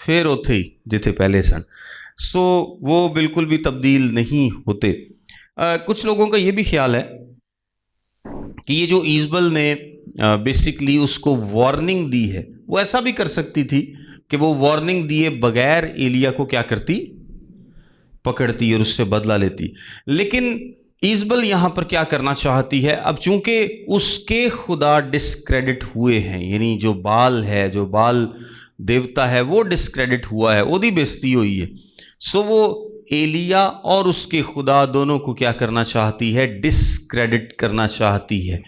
پھر اوتھے ہی جتھے پہلے سن. سو وہ بالکل بھی تبدیل نہیں ہوتے. کچھ لوگوں کا یہ بھی خیال ہے کہ یہ جو ایزبل نے بیسکلی اس کو وارننگ دی ہے، وہ ایسا بھی کر سکتی تھی کہ وہ وارننگ دیے بغیر ایلیا کو کیا کرتی، پکڑتی اور اس سے بدلہ لیتی. لیکن ایزبل یہاں پر کیا کرنا چاہتی ہے، اب چونکہ اس کے خدا ڈسکریڈٹ ہوئے ہیں، یعنی جو بال ہے، جو بال دیوتا ہے وہ ڈسکریڈٹ ہوا ہے، وہ دی بےزتی ہوئی ہے. سو وہ ایلیا اور اس کے خدا دونوں کو کیا کرنا چاہتی ہے، ڈسکریڈٹ کرنا چاہتی ہے.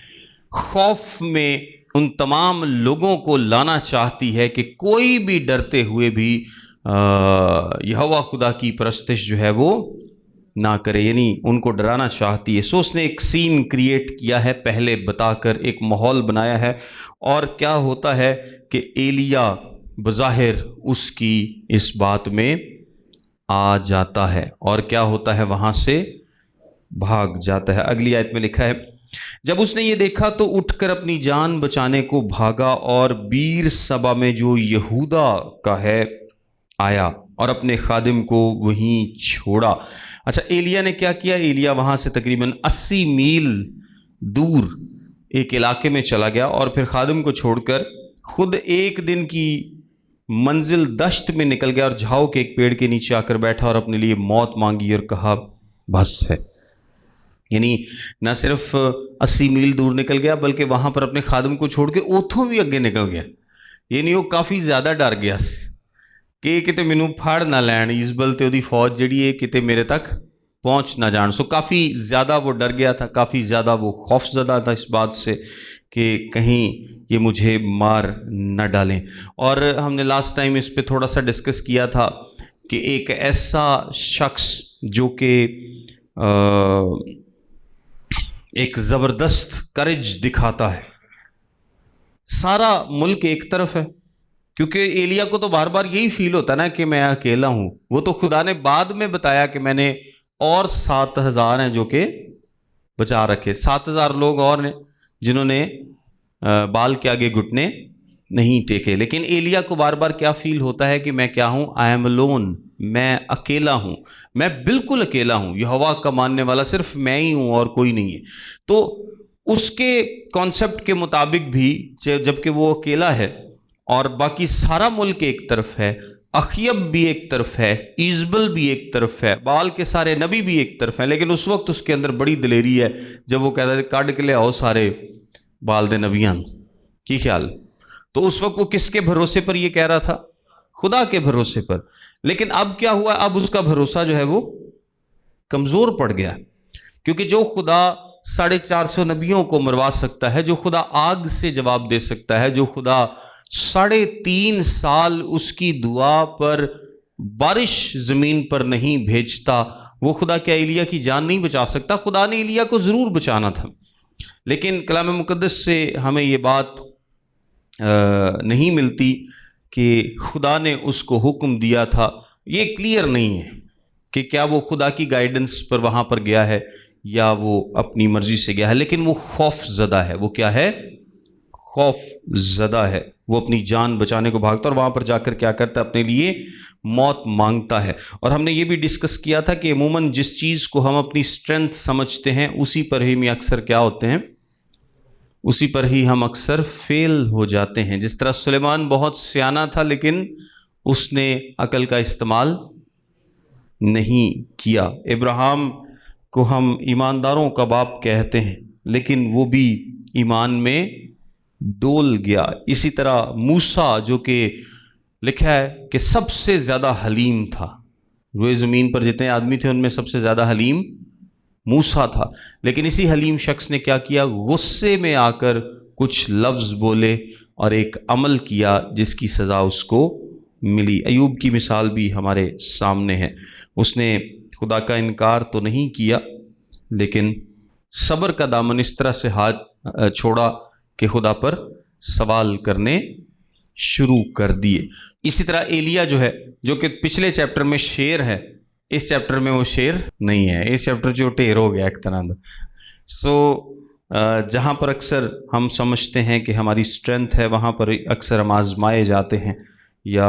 خوف میں ان تمام لوگوں کو لانا چاہتی ہے کہ کوئی بھی ڈرتے ہوئے بھی یہوہ خدا کی پرستش جو ہے وہ نہ کرے، یعنی ان کو ڈرانا چاہتی ہے. سو اس نے ایک سین کریٹ کیا ہے پہلے بتا کر، ایک ماحول بنایا ہے. اور کیا ہوتا ہے کہ ایلیا بظاہر اس کی اس بات میں آ جاتا ہے، اور کیا ہوتا ہے، وہاں سے بھاگ جاتا ہے. اگلی آیت میں لکھا ہے، جب اس نے یہ دیکھا تو اٹھ کر اپنی جان بچانے کو بھاگا اور بیر سبا میں جو یہودا کا ہے آیا اور اپنے خادم کو وہیں چھوڑا. اچھا، ایلیا نے کیا کیا؟ ایلیا وہاں سے تقریباً 80 میل دور ایک علاقے میں چلا گیا اور پھر خادم کو چھوڑ کر خود ایک دن کی منزل دشت میں نکل گیا اور جھاؤ کے ایک پیڑ کے نیچے آ کر بیٹھا اور اپنے لیے موت مانگی اور کہا بس ہے. یعنی نہ صرف 80 میل دور نکل گیا بلکہ وہاں پر اپنے خادم کو چھوڑ کے اوتھوں بھی اگے نکل گیا. یعنی وہ کافی زیادہ ڈر گیا کہ کتے مینوں پھڑ نہ لین، ایزبل تے دی فوج جڑی ہے کتے میرے تک پہنچ نہ جان. سو کافی زیادہ وہ ڈر گیا تھا، کافی زیادہ وہ خوف زدہ تھا اس بات سے کہ کہیں یہ مجھے مار نہ ڈالیں. اور ہم نے لاسٹ ٹائم اس پہ تھوڑا سا ڈسکس کیا تھا کہ ایک ایسا شخص جو کہ ایک زبردست کرج دکھاتا ہے، سارا ملک ایک طرف ہے، کیونکہ ایلیا کو تو بار بار یہی فیل ہوتا نا کہ میں اکیلا ہوں. وہ تو خدا نے بعد میں بتایا کہ میں نے اور 7000 ہیں جو کہ بچا رکھے، 7000 لوگ اور ہیں جنہوں نے بال کے آگے گھٹنے نہیں ٹیکے. لیکن ایلیا کو بار بار کیا فیل ہوتا ہے کہ میں کیا ہوں، آئی ایم الون، میں اکیلا ہوں، میں بالکل اکیلا ہوں، یہوہ کا ماننے والا صرف میں ہی ہوں اور کوئی نہیں ہے. تو اس کے کانسیپٹ کے مطابق بھی جبکہ وہ اکیلا ہے اور باقی سارا ملک ایک طرف ہے، اخیب بھی ایک طرف ہے، ایزبل بھی ایک طرف ہے، بال کے سارے نبی بھی ایک طرف ہیں، لیکن اس وقت اس کے اندر بڑی دلیری ہے جب وہ کہتا ہے کاٹ کے لے آؤ سارے بال دے نبیاں کی خیال. تو اس وقت وہ کس کے بھروسے پر یہ کہہ رہا تھا؟ خدا کے بھروسے پر. لیکن اب کیا ہوا؟ اب اس کا بھروسہ جو ہے وہ کمزور پڑ گیا، کیونکہ جو خدا 450 نبیوں کو مروا سکتا ہے، جو خدا آگ سے جواب دے سکتا ہے، جو خدا 3.5 سال اس کی دعا پر بارش زمین پر نہیں بھیجتا، وہ خدا کیا ایلیا کی جان نہیں بچا سکتا؟ خدا نے ایلیا کو ضرور بچانا تھا. لیکن کلام مقدس سے ہمیں یہ بات نہیں ملتی کہ خدا نے اس کو حکم دیا تھا. یہ کلیئر نہیں ہے کہ کیا وہ خدا کی گائیڈنس پر وہاں پر گیا ہے یا وہ اپنی مرضی سے گیا ہے. لیکن وہ خوف زدہ ہے. وہ کیا ہے؟ خوف زدہ ہے. وہ اپنی جان بچانے کو بھاگتا اور وہاں پر جا کر کیا کرتا ہے؟ اپنے لیے موت مانگتا ہے. اور ہم نے یہ بھی ڈسکس کیا تھا کہ عموماً جس چیز کو ہم اپنی اسٹرینتھ سمجھتے ہیں اسی پر ہی اکثر کیا ہوتے ہیں، اسی پر ہی ہم اکثر فیل ہو جاتے ہیں. جس طرح سلیمان بہت سیانہ تھا لیکن اس نے عقل کا استعمال نہیں کیا. ابراہیم کو ہم ایمانداروں کا باپ کہتے ہیں لیکن وہ بھی ایمان میں ڈول گیا. اسی طرح موسیٰ جو کہ لکھا ہے کہ سب سے زیادہ حلیم تھا، روئے زمین پر جتنے آدمی تھے ان میں سب سے زیادہ حلیم موسیٰ تھا. لیکن اسی حلیم شخص نے کیا کیا؟ غصے میں آ کر کچھ لفظ بولے اور ایک عمل کیا جس کی سزا اس کو ملی. ایوب کی مثال بھی ہمارے سامنے ہے. اس نے خدا کا انکار تو نہیں کیا لیکن صبر کا دامن اس طرح سے ہاتھ چھوڑا کہ خدا پر سوال کرنے شروع کر دیے. اسی طرح ایلیا جو ہے، جو کہ پچھلے چیپٹر میں شیر ہے، اس چیپٹر میں وہ شیر نہیں ہے. اس چیپٹر جو ٹیر ہو گیا ایک طرح کا. جہاں پر اکثر ہم سمجھتے ہیں کہ ہماری اسٹرینتھ ہے وہاں پر اکثر ہم آزمائے جاتے ہیں یا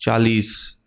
40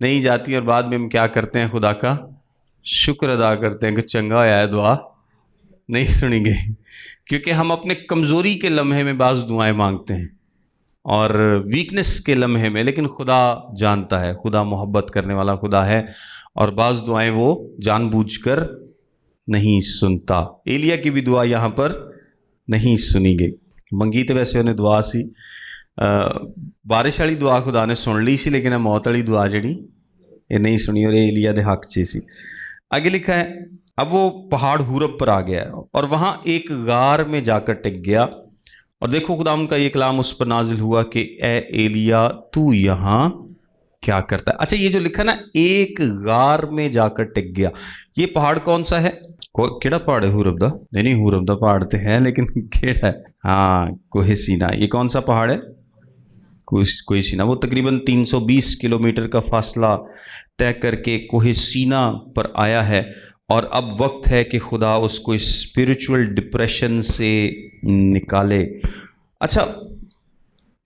نہیں جاتی، اور بعد میں ہم کیا کرتے ہیں؟ خدا کا شکر ادا کرتے ہیں کہ چنگا آیا ہے، دعا نہیں سنیں گے، کیونکہ ہم اپنے کمزوری کے لمحے میں بعض دعائیں مانگتے ہیں اور ویکنس کے لمحے میں، لیکن خدا جانتا ہے، خدا محبت کرنے والا خدا ہے، اور بعض دعائیں وہ جان بوجھ کر نہیں سنتا۔ ایلیا کی بھی دعا یہاں پر نہیں سنی گئی، منگی تو ویسے انہیں دعا سی، بارش والی دعا خدا نے سن لی سی، لیکن موت والی دعا جڑی یہ نہیں سنی، اور ایلیا دے حق چی سی۔ آگے لکھا ہے اب وہ پہاڑ حورب پر آ گیا اور وہاں ایک غار میں جا کر ٹک گیا، اور دیکھو خدا ان کا یہ کلام اس پر نازل ہوا کہ اے ایلیا تو یہاں کیا کرتا ہے؟ اچھا، یہ جو لکھا نا ایک غار میں جا کر ٹک گیا، یہ پہاڑ کون سا ہے؟ کیڑا پہاڑ ہے؟ حورب دا؟ نہیں، حورب دا پہاڑ تو ہے، لیکن کیڑا ہے؟ ہاں، کوہ سینا۔ یہ کون سا پہاڑ ہے؟ کوہ سینا۔ وہ تقریباً 320 کلومیٹر کا فاصلہ طے کر کے کوہ سینا پر آیا ہے، اور اب وقت ہے کہ خدا اس کو اسپرچول ڈپریشن سے نکالے۔ اچھا،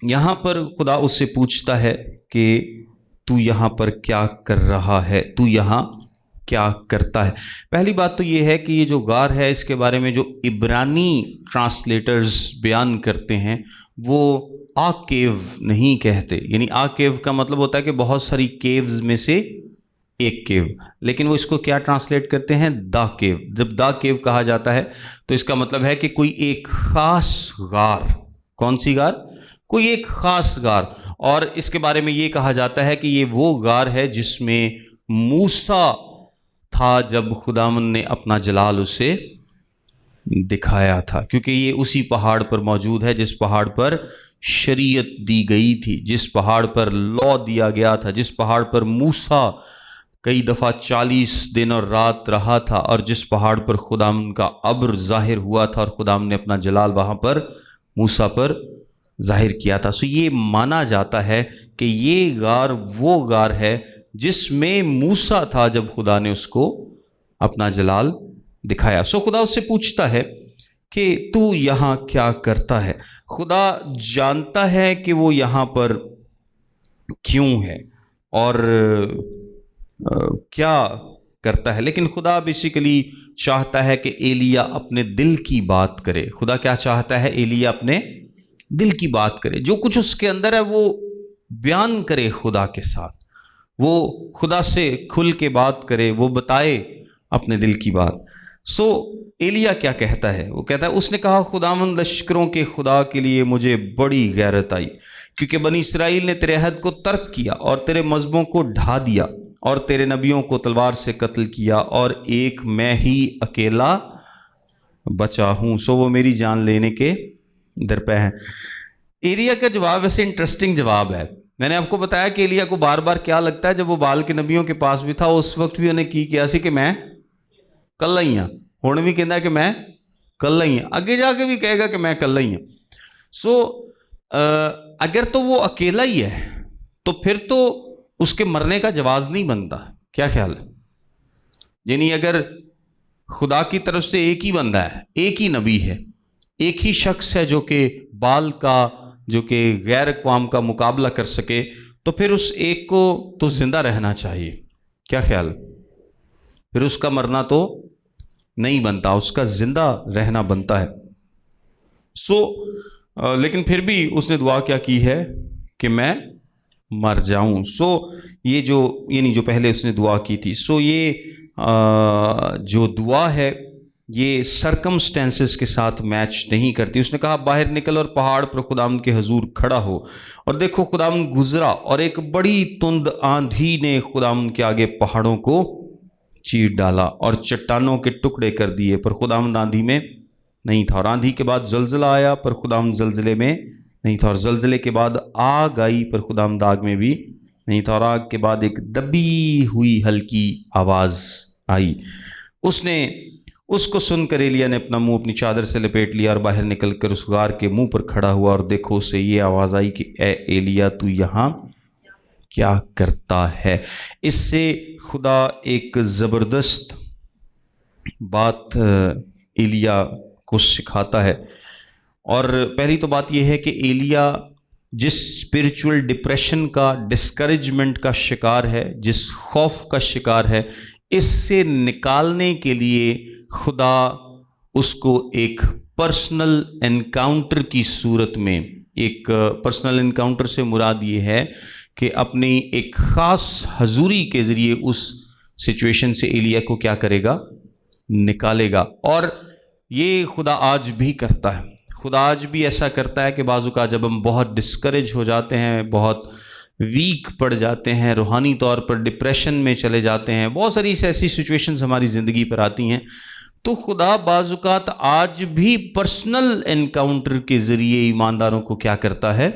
یہاں پر خدا اس سے پوچھتا ہے کہ تو یہاں پر کیا کر رہا ہے، تو یہاں کیا کرتا ہے؟ پہلی بات تو یہ ہے کہ یہ جو غار ہے اس کے بارے میں جو عبرانی ٹرانسلیٹرز بیان کرتے ہیں وہ آ کیو نہیں کہتے، یعنی آ کیو کا مطلب ہوتا ہے کہ بہت ساری کیوز میں سے ایک کیو، لیکن وہ اس کو کیا ٹرانسلیٹ کرتے ہیں؟ دا کیو۔ جب دا کیو کہا جاتا ہے تو اس کا مطلب ہے کہ کوئی ایک خاص غار۔ کون سی غار؟ کوئی ایک خاص غار، اور اس کے بارے میں یہ کہا جاتا ہے کہ یہ وہ غار ہے جس میں موسیٰ تھا جب خداوند نے اپنا جلال اسے دکھایا تھا، کیونکہ یہ اسی پہاڑ پر موجود ہے جس پہاڑ پر شریعت دی گئی تھی، جس پہاڑ پر لا دیا گیا تھا، جس پہاڑ پر موسیٰ کئی دفعہ 40 دن اور رات رہا تھا، اور جس پہاڑ پر خداوند کا ابر ظاہر ہوا تھا اور خداوند نے اپنا جلال وہاں پر موسیٰ پر ظاہر کیا تھا۔ سو یہ مانا جاتا ہے کہ یہ غار وہ غار ہے جس میں موسیٰ تھا جب خدا نے اس کو اپنا جلال دکھایا۔ سو خدا اس سے پوچھتا ہے کہ تو یہاں کیا کرتا ہے؟ خدا جانتا ہے کہ وہ یہاں پر کیوں ہے اور کیا کرتا ہے، لیکن خدا بیسیکلی چاہتا ہے کہ ایلیا اپنے دل کی بات کرے۔ خدا کیا چاہتا ہے؟ ایلیا اپنے دل کی بات کرے، جو کچھ اس کے اندر ہے وہ بیان کرے خدا کے ساتھ، وہ خدا سے کھل کے بات کرے، وہ بتائے اپنے دل کی بات۔ سو ایلیا کیا کہتا ہے؟ وہ کہتا ہے اس نے کہا خداوند لشکروں کے خدا کے لیے مجھے بڑی غیرت آئی، کیونکہ بنی اسرائیل نے تیرے عہد کو ترک کیا اور تیرے مذہبوں کو ڈھا دیا اور تیرے نبیوں کو تلوار سے قتل کیا، اور ایک میں ہی اکیلا بچا ہوں، سو وہ میری جان لینے کے درپے ہیں۔ ایلیا کا جواب ویسے انٹرسٹنگ جواب ہے۔ میں نے آپ کو بتایا کہ ایلیا کو بار بار کیا لگتا ہے، جب وہ بال کے نبیوں کے پاس بھی تھا اس وقت بھی انہیں کی کیا سی کہ میں کلا ہی ہاں، ہن بھی کہنا ہے کہ میں کلا ہی ہاں، اگے جا کے بھی کہے گا کہ میں کلا ہی ہوں۔ سو اگر تو وہ اکیلا ہی ہے تو پھر تو اس کے مرنے کا جواز نہیں بنتا۔ کیا خیال ہے؟ یعنی اگر خدا کی طرف سے ایک ہی بندہ ہے، ایک ہی نبی ہے، ایک ہی شخص ہے جو کہ بال کا، جو کہ غیر اقوام کا مقابلہ کر سکے، تو پھر اس ایک کو تو زندہ رہنا چاہیے۔ کیا خیال؟ پھر اس کا مرنا تو نہیں بنتا، اس کا زندہ رہنا بنتا ہے۔ لیکن پھر بھی اس نے دعا کیا کی ہے کہ میں مر جاؤں۔ یہ جو پہلے اس نے دعا کی تھی، یہ جو دعا ہے یہ سرکمسٹینسز کے ساتھ میچ نہیں کرتی۔ اس نے کہا باہر نکل اور پہاڑ پر خداوند کے حضور کھڑا ہو، اور دیکھو خداوند گزرا اور ایک بڑی تند آندھی نے خداوند کے آگے پہاڑوں کو چیر ڈالا اور چٹانوں کے ٹکڑے کر دیے، پر خداوند آندھی میں نہیں تھا، اور آندھی کے بعد زلزلہ آیا پر خداوند زلزلے میں نہیں تھا، اور زلزلے کے بعد آگ آئی پر خداوند آگ میں بھی نہیں تھا، اور آگ کے بعد ایک دبی ہوئی ہلکی آواز آئی۔ اس کو سن کر ایلیا نے اپنا منہ اپنی چادر سے لپیٹ لیا اور باہر نکل کر اس غار کے منہ پر کھڑا ہوا، اور دیکھو اسے یہ آواز آئی کہ اے ایلیا تو یہاں کیا کرتا ہے؟ اس سے خدا ایک زبردست بات ایلیا کو سکھاتا ہے، اور پہلی تو بات یہ ہے کہ ایلیا جس اسپرچول ڈپریشن کا، ڈسکریجمنٹ کا شکار ہے، جس خوف کا شکار ہے، اس سے نکالنے کے لیے خدا اس کو ایک پرسنل انکاؤنٹر کی صورت میں، ایک پرسنل انکاؤنٹر سے مراد یہ ہے کہ اپنی ایک خاص حضوری کے ذریعے اس سچویشن سے ایلیا کو کیا کرے گا؟ نکالے گا۔ اور یہ خدا آج بھی کرتا ہے۔ خدا آج بھی ایسا کرتا ہے کہ بعض اوقات جب ہم بہت ڈسکریج ہو جاتے ہیں، بہت ویک پڑ جاتے ہیں، روحانی طور پر ڈپریشن میں چلے جاتے ہیں، بہت ساری ایسی سچویشنز ہماری زندگی پر آتی ہیں، تو خدا بعض اوقات آج بھی پرسنل انکاؤنٹر کے ذریعے ایمانداروں کو کیا کرتا ہے؟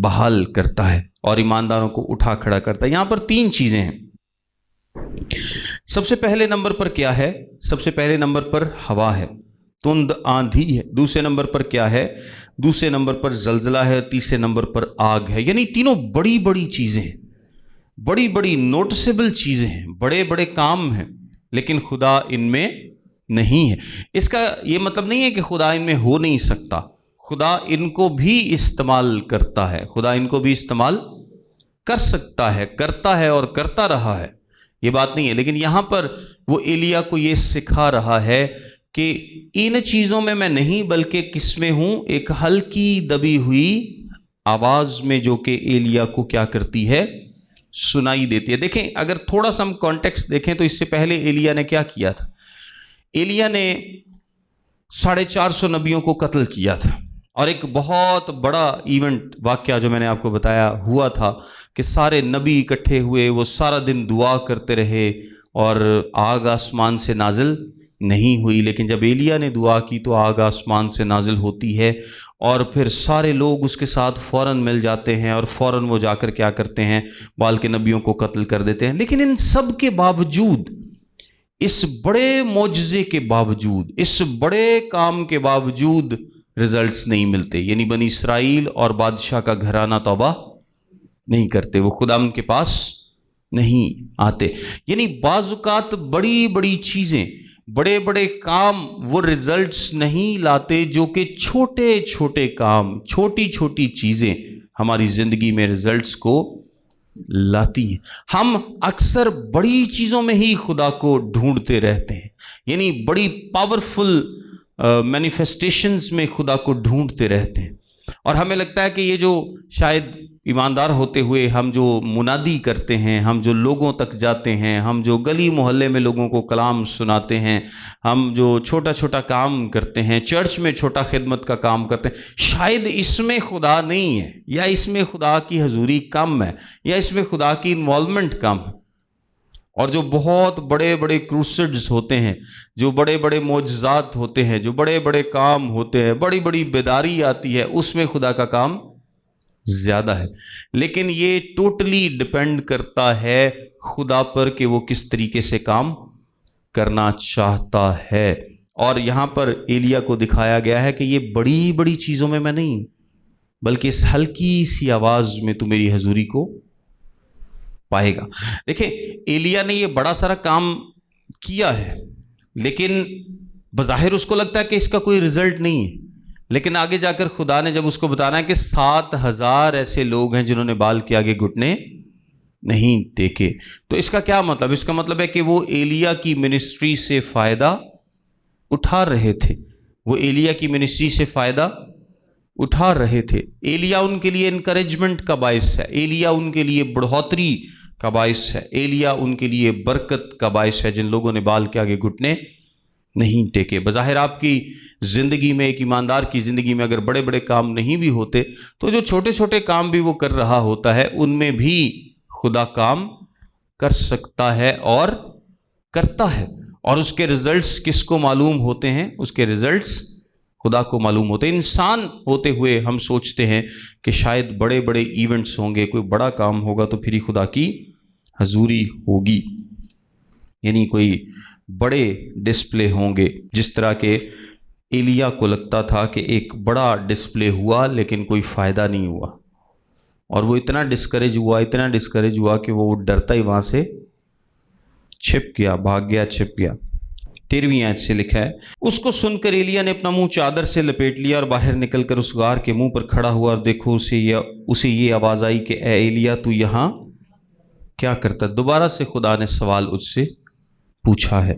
بحال کرتا ہے اور ایمانداروں کو اٹھا کھڑا کرتا ہے۔ یہاں پر 3 چیزیں ہیں۔ سب سے پہلے نمبر پر کیا ہے؟ سب سے پہلے نمبر پر ہوا ہے، تند آندھی ہے۔ دوسرے نمبر پر کیا ہے؟ دوسرے نمبر پر زلزلہ ہے۔ تیسرے نمبر پر آگ ہے۔ یعنی تینوں بڑی بڑی چیزیں ہیں، بڑی بڑی نوٹسیبل چیزیں ہیں، بڑے بڑے کام ہیں، لیکن خدا ان میں نہیں ہے۔ اس کا یہ مطلب نہیں ہے کہ خدا ان میں ہو نہیں سکتا، خدا ان کو بھی استعمال کرتا ہے، خدا ان کو بھی استعمال کر سکتا ہے، کرتا ہے اور کرتا رہا ہے، یہ بات نہیں ہے۔ لیکن یہاں پر وہ ایلیا کو یہ سکھا رہا ہے کہ ان چیزوں میں نہیں، بلکہ کس میں ہوں؟ ایک ہلکی دبی ہوئی آواز میں، جو کہ ایلیا کو کیا کرتی ہے؟ سنائی دیتی ہے۔ دیکھیں، اگر تھوڑا سا ہم کانٹیکسٹ دیکھیں تو اس سے پہلے ایلیا نے کیا کیا تھا؟ ایلیا نے 450 نبیوں کو قتل کیا تھا، اور ایک بہت بڑا ایونٹ، واقعہ جو میں نے آپ کو بتایا ہوا تھا کہ سارے نبی اکٹھے ہوئے، وہ سارا دن دعا کرتے رہے اور آگ آسمان سے نازل نہیں ہوئی۔ لیکن جب ایلیا نے دعا کی تو آگ آسمان سے نازل ہوتی ہے، اور پھر سارے لوگ اس کے ساتھ فوراً مل جاتے ہیں، اور فوراً وہ جا کر کیا کرتے ہیں؟ بال کے نبیوں کو قتل کر دیتے ہیں۔ لیکن ان سب کے باوجود، اس بڑے معجزے کے باوجود، اس بڑے کام کے باوجود رزلٹس نہیں ملتے۔ یعنی بنی اسرائیل اور بادشاہ کا گھرانہ توبہ نہیں کرتے، وہ خدا ان کے پاس نہیں آتے۔ یعنی بعض اوقات بڑی بڑی چیزیں، بڑے بڑے کام وہ رزلٹس نہیں لاتے، جو کہ چھوٹے چھوٹے کام، چھوٹی چھوٹی چیزیں ہماری زندگی میں رزلٹس کو لاتی ہیں۔ ہم اکثر بڑی چیزوں میں ہی خدا کو ڈھونڈتے رہتے ہیں، یعنی بڑی پاورفل مینیفیسٹیشنز میں خدا کو ڈھونڈتے رہتے ہیں، اور ہمیں لگتا ہے کہ یہ جو شاید ایماندار ہوتے ہوئے ہم جو منادی کرتے ہیں، ہم جو لوگوں تک جاتے ہیں، ہم جو گلی محلے میں لوگوں کو کلام سناتے ہیں، ہم جو چھوٹا چھوٹا کام کرتے ہیں، چرچ میں چھوٹا خدمت کا کام کرتے ہیں، شاید اس میں خدا نہیں ہے، یا اس میں خدا کی حضوری کم ہے، یا اس میں خدا کی انوالومنٹ کم ہے۔ اور جو بہت بڑے بڑے کروسڈز ہوتے ہیں، جو بڑے بڑے معجزات ہوتے ہیں، جو بڑے بڑے کام ہوتے ہیں، بڑی بڑی بیداری آتی ہے، اس میں خدا کا کام زیادہ ہے۔ لیکن یہ ٹوٹلی ڈپینڈ کرتا ہے خدا پر کہ وہ کس طریقے سے کام کرنا چاہتا ہے۔ اور یہاں پر ایلیا کو دکھایا گیا ہے کہ یہ بڑی بڑی چیزوں میں نہیں، بلکہ اس ہلکی سی آواز میں تو میری حضوری کو پائے گا۔ دیکھیں، ایلیا نے یہ بڑا سارا کام کیا ہے، لیکن بظاہر اس کو لگتا ہے کہ اس کا کوئی رزلٹ نہیں ہے، لیکن آگے جا کر خدا نے جب اس کو بتانا ہے کہ 7000 ایسے لوگ ہیں جنہوں نے بال کے آگے گھٹنے نہیں ٹیکے، تو اس کا کیا مطلب؟ اس کا مطلب ہے کہ وہ ایلیا کی منسٹری سے فائدہ اٹھا رہے تھے، وہ ایلیا کی منسٹری سے فائدہ اٹھا رہے تھے۔ ایلیا ان کے لیے انکریجمنٹ کا باعث ہے، ایلیا ان کے لیے بڑھوتری کا باعث ہے، ایلیا ان کے لیے برکت کا باعث ہے، جن لوگوں نے بال کے آگے گھٹنے نہیں ٹیکے۔ بظاہر آپ کی زندگی میں، ایک ایماندار کی زندگی میں اگر بڑے بڑے کام نہیں بھی ہوتے، تو جو چھوٹے چھوٹے کام بھی وہ کر رہا ہوتا ہے، ان میں بھی خدا کام کر سکتا ہے اور کرتا ہے، اور اس کے رزلٹس کس کو معلوم ہوتے ہیں؟ اس کے رزلٹس خدا کو معلوم ہوتے ہیں۔ انسان ہوتے ہوئے ہم سوچتے ہیں کہ شاید بڑے بڑے ایونٹس ہوں گے، کوئی بڑا کام ہوگا تو پھر ہی خدا کی حضوری ہوگی، یعنی کوئی بڑے ڈسپلے ہوں گے، جس طرح کہ ایلیا کو لگتا تھا کہ ایک بڑا ڈسپلے ہوا لیکن کوئی فائدہ نہیں ہوا، اور وہ اتنا ڈسکریج ہوا کہ وہ ڈرتا ہی وہاں سے چھپ گیا، بھاگ گیا، چھپ گیا۔ 13ویں آیت سے لکھا ہے، اس کو سن کر ایلیا نے اپنا منہ چادر سے لپیٹ لیا اور باہر نکل کر اس غار کے منہ پر کھڑا ہوا، اور دیکھو اسے یہ آواز آئی کہ اے ایلیا تو یہاں کیا کرتا؟ دوبارہ سے خدا نے سوال اس سے پوچھا ہے۔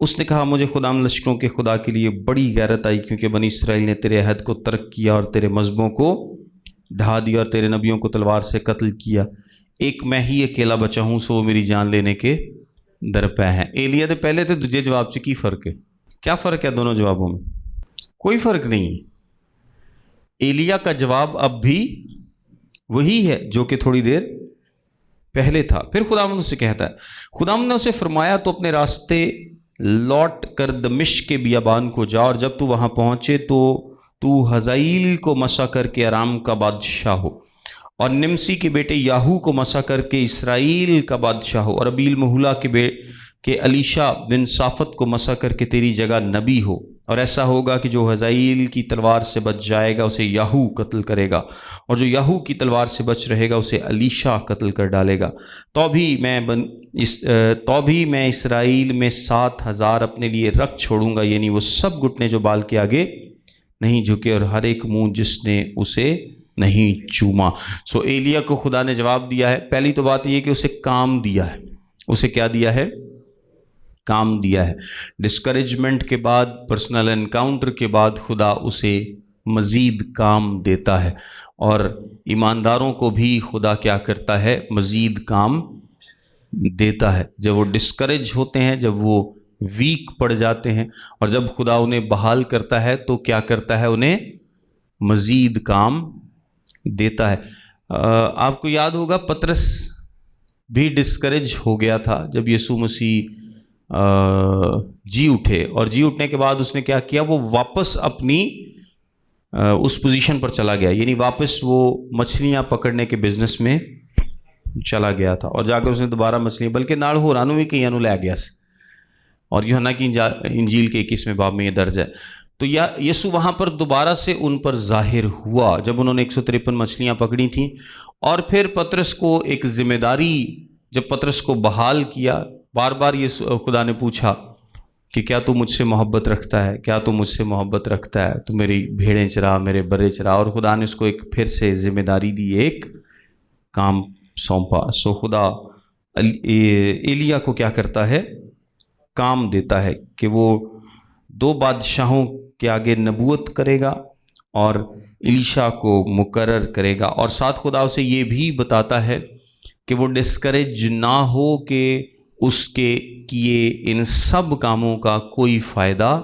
اس نے کہا مجھے خدا لشکروں کے خدا کے لیے بڑی غیرت آئی، کیونکہ بنی اسرائیل نے تیرے عہد کو ترک کیا اور تیرے مذہبوں کو ڈھا دیا اور تیرے نبیوں کو تلوار سے قتل کیا، ایک میں ہی اکیلا بچا ہوں، سو وہ میری جان لینے کے درپے ہیں۔ ایلیا دے پہلے تے دوجے جواب سے کی فرق ہے؟ کیا فرق ہے دونوں جوابوں میں؟ کوئی فرق نہیں۔ ایلیا کا جواب اب بھی وہی ہے جو کہ تھوڑی دیر پہلے تھا۔ پھر خداوند اسے کہتا ہے، خداوند نے اسے فرمایا تو اپنے راستے لوٹ کر دمشق کے بیابان کو جا، اور جب تو وہاں پہنچے تو حزائیل کو مسا کر کے ارام کا بادشاہ ہو، اور نمسی کے بیٹے یاہو کو مسا کر کے اسرائیل کا بادشاہ ہو، اور ابیل مہولا کے الیشا بن صافت کو مسا کر کے تیری جگہ نبی ہو، اور ایسا ہوگا کہ جو حزائیل کی تلوار سے بچ جائے گا اسے یاہو قتل کرے گا، اور جو یاہو کی تلوار سے بچ رہے گا اسے الیشا قتل کر ڈالے گا۔ تو بھی میں اسرائیل میں 7,000 اپنے لیے رکھ چھوڑوں گا، یعنی وہ سب گھٹنے جو بال کے آگے نہیں جھکے، اور ہر ایک منہ جس نے اسے نہیں چوما۔ سو ایلیا کو خدا نے جواب دیا ہے۔ پہلی تو بات یہ کہ اسے کام دیا ہے۔ اسے کیا دیا ہے؟ کام دیا ہے۔ ڈسکریجمنٹ کے بعد، پرسنل انکاؤنٹر کے بعد خدا اسے مزید کام دیتا ہے، اور ایمانداروں کو بھی خدا کیا کرتا ہے؟ مزید کام دیتا ہے۔ جب وہ ڈسکریج ہوتے ہیں، جب وہ ویک پڑ جاتے ہیں، اور جب خدا انہیں بحال کرتا ہے تو کیا کرتا ہے؟ انہیں مزید کام دیتا ہے۔ آپ کو یاد ہوگا پطرس بھی ڈسکریج ہو گیا تھا جب یسوع مسیح جی اٹھے، اور جی اٹھنے کے بعد اس نے کیا کیا؟ وہ واپس اپنی اس پوزیشن پر چلا گیا، یعنی واپس وہ مچھلیاں پکڑنے کے بزنس میں چلا گیا تھا، اور جا کر اس نے دوبارہ مچھلیاں، بلکہ ناڑ ہو رانو بھی کہیں لے گیا سے، اور یوحنا کی انجیل کے 21ویں باب میں یہ درج ہے۔ تو یسوع وہاں پر دوبارہ سے ان پر ظاہر ہوا جب انہوں نے 153 مچھلیاں پکڑی تھیں، اور پھر پطرس کو ایک ذمہ داری، جب پطرس کو بحال کیا، بار بار یہ خدا نے پوچھا کہ کیا تو مجھ سے محبت رکھتا ہے؟ کیا تو مجھ سے محبت رکھتا ہے؟ تو میری بھیڑیں چرا، میرے برے چرا، اور خدا نے اس کو ایک پھر سے ذمہ داری دی، ایک کام سونپا۔ سو خدا ایلیا کو کیا کرتا ہے؟ کام دیتا ہے کہ وہ 2 بادشاہوں کے آگے نبوت کرے گا اور الیشا کو مقرر کرے گا، اور ساتھ خدا اسے یہ بھی بتاتا ہے کہ وہ ڈسکریج نہ ہو کہ اس کے کیے ان سب کاموں کا کوئی فائدہ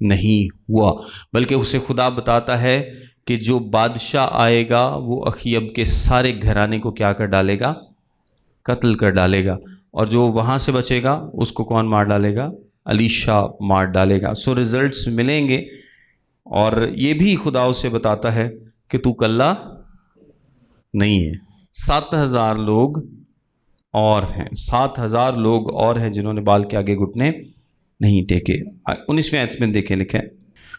نہیں ہوا، بلکہ اسے خدا بتاتا ہے کہ جو بادشاہ آئے گا وہ اخیب کے سارے گھرانے کو کیا کر ڈالے گا؟ قتل کر ڈالے گا، اور جو وہاں سے بچے گا اس کو کون مار ڈالے گا؟ الیشا مار ڈالے گا۔ سو ریزلٹس ملیں گے، اور یہ بھی خدا اسے بتاتا ہے کہ تو کلّا نہیں ہے۔ 7,000 لوگ اور ہیں، 7,000 لوگ اور ہیں جنہوں نے بال کے آگے گھٹنے نہیں ٹیکے۔ 19ویں آیت میں دیکھیں لکھیں،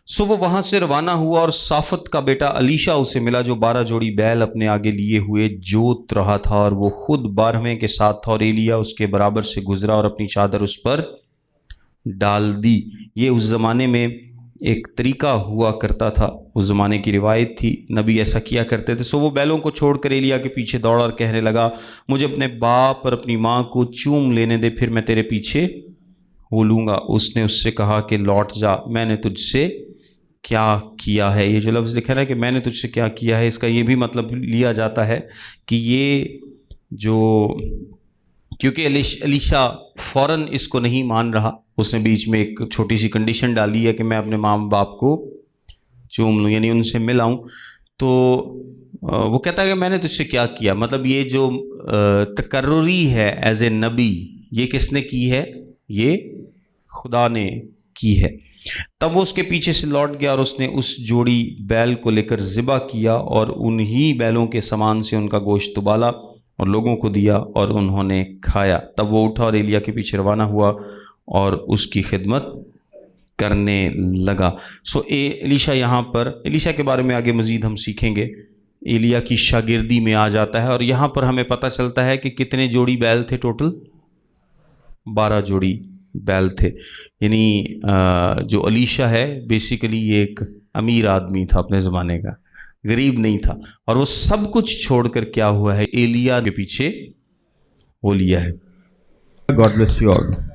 سو وہ وہاں سے روانہ ہوا، اور صافت کا بیٹا الیشا اسے ملا جو 12 جوڑی بیل اپنے آگے لیے ہوئے جوت رہا تھا، اور وہ خود 12ویں کے ساتھ تھا، اور ایلیا اس کے برابر سے گزرا اور اپنی چادر اس پر ڈال دی۔ یہ اس زمانے میں ایک طریقہ ہوا کرتا تھا، اس زمانے کی روایت تھی، نبی ایسا کیا کرتے تھے۔ سو وہ بیلوں کو چھوڑ کر ایلیا کے پیچھے دوڑا اور کہنے لگا، مجھے اپنے باپ اور اپنی ماں کو چوم لینے دے، پھر میں تیرے پیچھے ہو لوں گا۔ اس نے اس سے کہا کہ لوٹ جا، میں نے تجھ سے کیا کیا ہے؟ یہ جو لفظ لکھا ہے کہ میں نے تجھ سے کیا کیا ہے، اس کا یہ بھی مطلب لیا جاتا ہے کہ یہ جو، کیونکہ الیشا فوراً اس کو نہیں مان رہا، اس نے بیچ میں ایک چھوٹی سی کنڈیشن ڈالی ہے کہ میں اپنے ماں باپ کو چوم لوں، یعنی ان سے مل آؤں۔ تو وہ کہتا ہے کہ میں نے تجھ سے کیا کیا، مطلب یہ جو تقرری ہے ایز اے نبی، یہ کس نے کی ہے؟ یہ خدا نے کی ہے۔ تب وہ اس کے پیچھے سے لوٹ گیا، اور اس نے اس جوڑی بیل کو لے کر ذبح کیا، اور انہی بیلوں کے سامان سے ان کا گوشت ابالا اور لوگوں کو دیا، اور انہوں نے کھایا۔ تب وہ اٹھا اور ایلیا کے پیچھے روانہ ہوا اور اس کی خدمت کرنے لگا۔ سو الیشا، یہاں پر الیشا کے بارے میں آگے مزید ہم سیکھیں گے، ایلیا کی شاگردی میں آ جاتا ہے، اور یہاں پر ہمیں پتہ چلتا ہے کہ کتنے جوڑی بیل تھے ٹوٹل؟ 12 جوڑی بیل تھے. یعنی جو الیشا ہے بیسیکلی یہ ایک امیر آدمی تھا اپنے زمانے کا, غریب نہیں تھا, اور وہ سب کچھ چھوڑ کر کیا ہوا ہے, ایلیا کے پیچھے وہ لیا ہے. God bless you all.